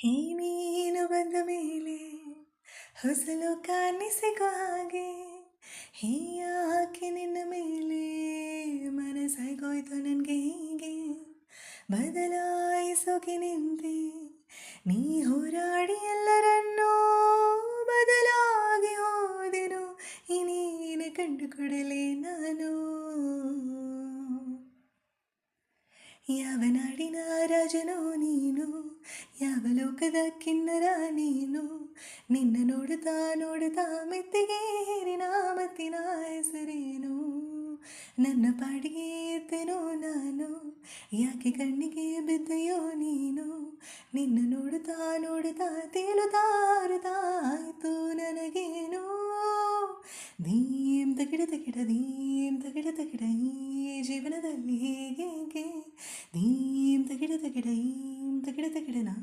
ಈ ನೀನು ಬಂದ ಮೇಲೆ ಹೊಸ ಲೋಕ ಸಿಗೋ ಹಾಗೆ ಹೀ ಯಾಕೆ ನಿನ್ನ ಮೇಲೆ ಮನಸ್ಸಾಗೋಯ್ತು ನನಗೆ ಹೀಗೆ ಬದಲಾಯಿಸೋಕೆ ನಿಂತೆ ನೀ ಹೋರಾಡಿ ಎಲ್ಲರನ್ನೂ ಬದಲಾಗಿ ಹೋದೆನು ಇನ್ನೇನು ಕಂಡುಕೊಡಲೇ ನಾನು ಯಾವ ನಾಡಿನ ರಾಜನೋ ನೀನು ಯಾವ ಲೋಕದ ಕಿನ್ನರ ನೀನು ನಿನ್ನ ನೋಡುತ್ತಾ ನೋಡುತ್ತಾ ಮೆತ್ತಿಗೆ ಹೇರಿನ ಮತ್ತಿನ ಹೆಸರೇನು ನನ್ನ ಪಾಡಿಗೆ ಎತ್ತೇನೋ ನಾನು ಯಾಕೆ ಕಣ್ಣಿಗೆ ಬಿದ್ದೆಯೋ ನೀನು ನಿನ್ನ ನೋಡುತ್ತಾ ನೋಡುತ್ತಾ ತೇಲುತ್ತಾ ಆಯಿತು ನನಗೇನೋ ಧೀಂ ತಗಿಡ ತಗಿಡ ಧೀಂ ತಗಿಡ ತಗಿಡ ಈ ಜೀವನದಲ್ಲಿ ಹೇಗೆ ಧೀಂ ತಗಿಡ ತಗಿಡ ತಗಿಡ ತಗಿಡ ನಾ